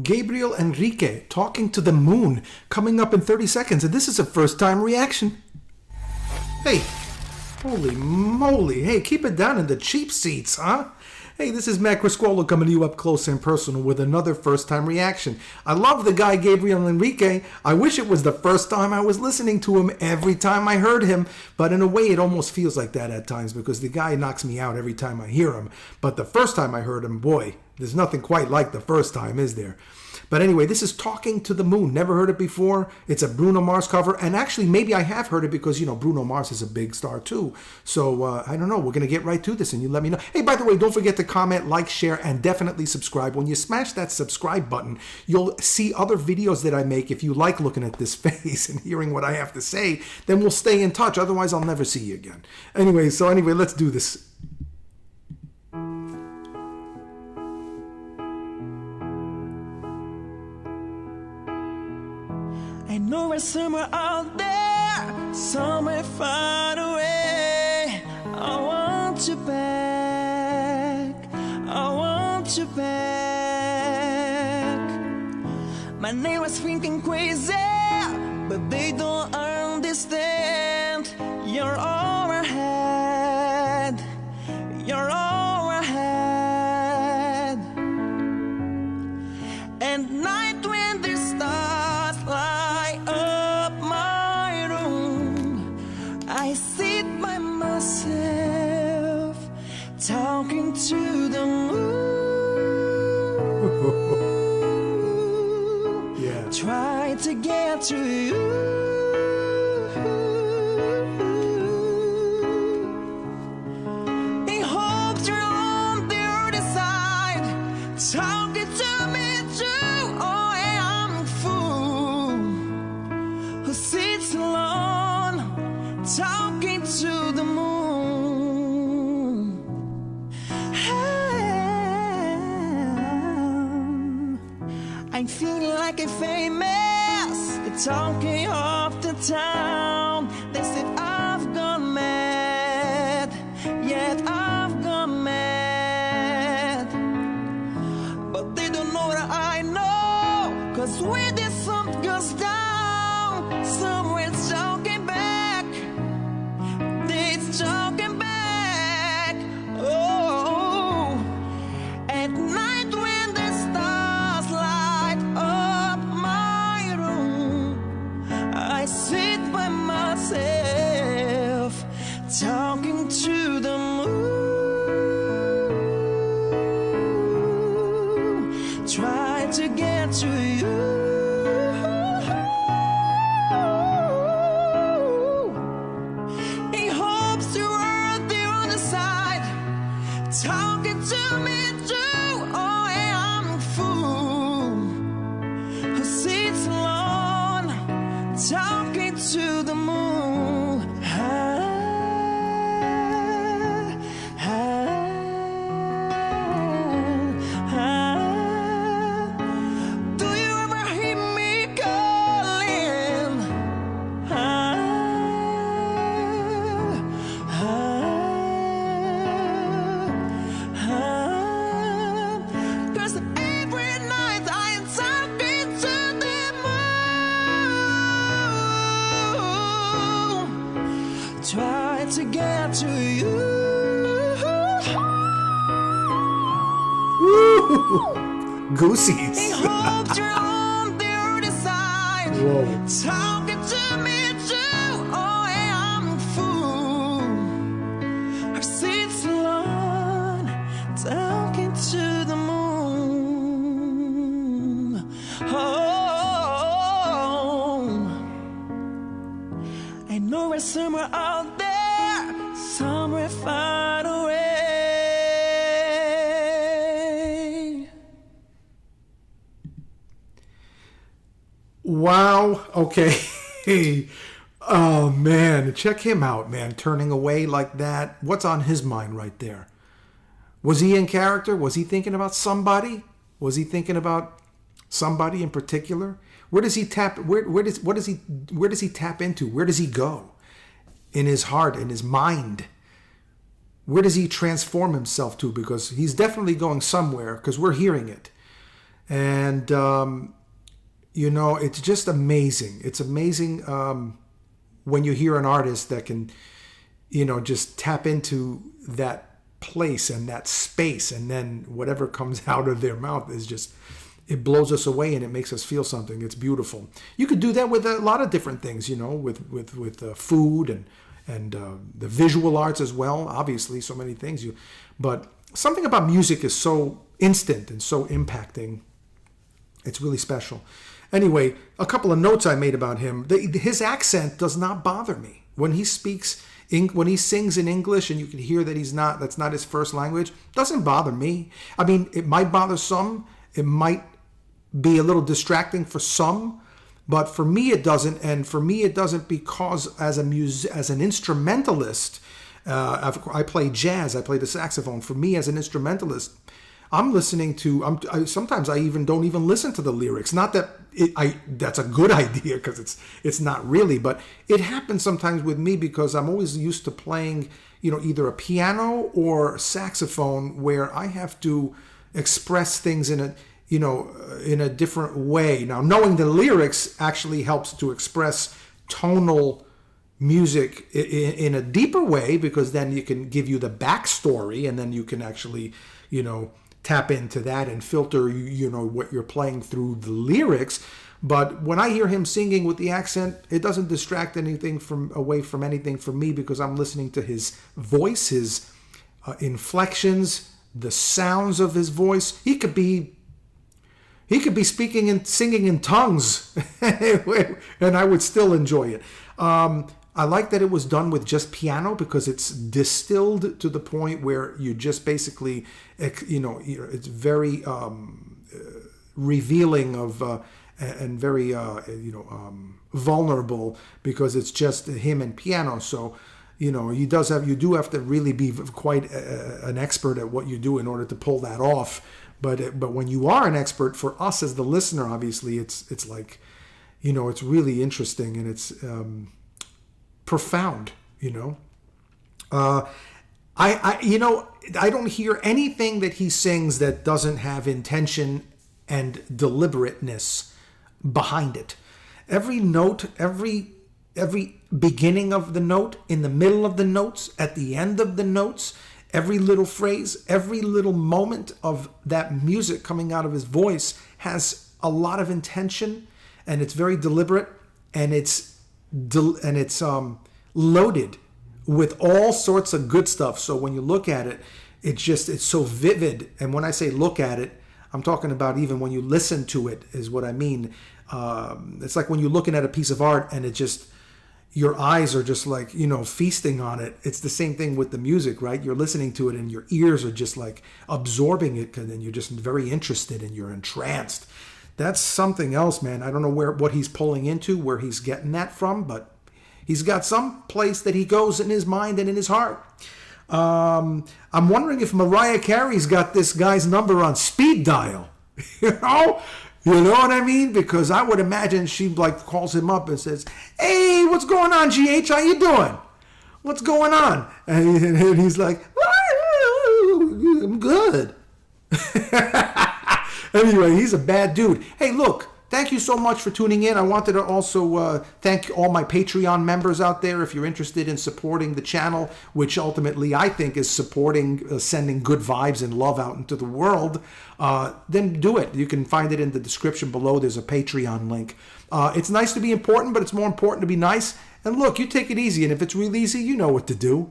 Gabriel Henrique, Talking to the Moon, coming up in 30 seconds. And this is a first-time reaction. Hey, holy moly. Hey, keep it down in the cheap seats, huh? Hey, this is Matt Criscuolo coming to you up close and personal with another first-time reaction. I love the guy Gabriel Henrique. I wish it was the first time I was listening to him every time I heard him. But in a way, it almost feels like that at times because the guy knocks me out every time I hear him. But the first time I heard him, boy, there's nothing quite like the first time, is there? But anyway, this is Talking to the Moon. Never heard it before. It's a Bruno Mars cover. And actually, maybe I have heard it because, you know, Bruno Mars is a big star too. So, I don't know. We're going to get right to this and you let me know. Hey, by the way, don't forget to comment, like, share, and definitely subscribe. When you smash that subscribe button, you'll see other videos that I make. If you like looking at this face and hearing what I have to say, then we'll stay in touch. Otherwise, I'll never see you again. Anyway, let's do this. I know we're somewhere out there, somewhere far away. I want you back, I want you back. My neighbors thinking crazy, but they don't understand. You're all I had, you're all I had. And night when the stars light up my room, I sit by myself, talking to the moon. Yeah. Try to get to you. In hopes you're on the other side, talking to me too. Oh, yeah, I'm a fool who sits alone, talking to the moon. I'm feeling like a famous, the talking of the town. They said I've gone mad, yet I've gone mad. But they don't know that I know, 'cause when the sun goes down, someone's talking back, it's talking back. Oh, at night when the stars light up my room, I sit by myself, talking to the moon. Try to get to you. In hopes you are the other side, talking to me too. Oh, yeah, I'm a fool who sits alone, talking to the moon. Do you ever hear me calling? 'Cause every night I am talking to the moon, try to get to you. Goosies. In hopes you're on the other side, Whoa. talking to me too. Oh, yeah, I'm a fool who sits alone, talking to the moon. Oh, I know we're somewhere out there, somewhere far away. Wow. Okay. Oh, man. Check him out, man. Turning away like that. What's on his mind right there? Was he in character? Was he thinking about somebody? Was he thinking about somebody in particular? Where does he tap? Where does he tap into? Where does he go? In his heart, in his mind. Where does he transform himself to? Because he's definitely going somewhere, because we're hearing it. And, it's just amazing. It's amazing when you hear an artist that can, just tap into that place and that space, and then whatever comes out of their mouth is just, it blows us away and it makes us feel something. It's beautiful. You could do that with a lot of different things, with food and the visual arts as well. Obviously, so many things. But something about music is so instant and so impacting. It's really special. Anyway, a couple of notes I made about him. His accent does not bother me. When he speaks, when he sings in English and you can hear that that's not his first language, doesn't bother me. I mean, it might bother some. It might be a little distracting for some, but for me it doesn't. And for me it doesn't because as an instrumentalist, I play jazz, I play the saxophone. For me as an instrumentalist, I'm listening to, sometimes I even don't even listen to the lyrics. Not that that's a good idea, because it's not really, but it happens sometimes with me because I'm always used to playing, either a piano or saxophone, where I have to express things in a different way. Now, knowing the lyrics actually helps to express tonal music in a deeper way, because then it can give you the backstory, and then you can actually, tap into that and filter, what you're playing through the lyrics. But when I hear him singing with the accent, it doesn't distract anything away from anything for me, because I'm listening to his voice, his inflections, the sounds of his voice. He could be speaking and singing in tongues, and I would still enjoy it. I like that it was done with just piano, because it's distilled to the point where you just basically, it's very revealing of and very vulnerable, because it's just him and piano. So you do have to really be quite an expert at what you do in order to pull that off. But when you are an expert, for us as the listener, obviously it's like, it's really interesting, and it's profound. I don't hear anything that he sings that doesn't have intention and deliberateness behind it. Every note, every beginning of the note, in the middle of the notes, at the end of the notes, every little phrase, every little moment of that music coming out of his voice has a lot of intention, and it's very deliberate, and it's loaded with all sorts of good stuff. So when you look at it, it's so vivid. And when I say look at it, I'm talking about even when you listen to it is what I mean. It's like when you're looking at a piece of art and it just, your eyes are just like, feasting on it. It's the same thing with the music, right? You're listening to it and your ears are just like absorbing it, and then you're just very interested and you're entranced. That's something else, man. I don't know what he's pulling into, where he's getting that from, but he's got some place that he goes in his mind and in his heart. I'm wondering if Mariah Carey's got this guy's number on speed dial. You know what I mean? Because I would imagine she calls him up and says, "Hey, what's going on, GH? How you doing? What's going on?" And he's like, "I'm good." Anyway, he's a bad dude. Hey, look, thank you so much for tuning in. I wanted to also thank all my Patreon members out there. If you're interested in supporting the channel, which ultimately I think is supporting sending good vibes and love out into the world, then do it. You can find it in the description below. There's a Patreon link. It's nice to be important, but it's more important to be nice. And look, you take it easy. And if it's real easy, you know what to do.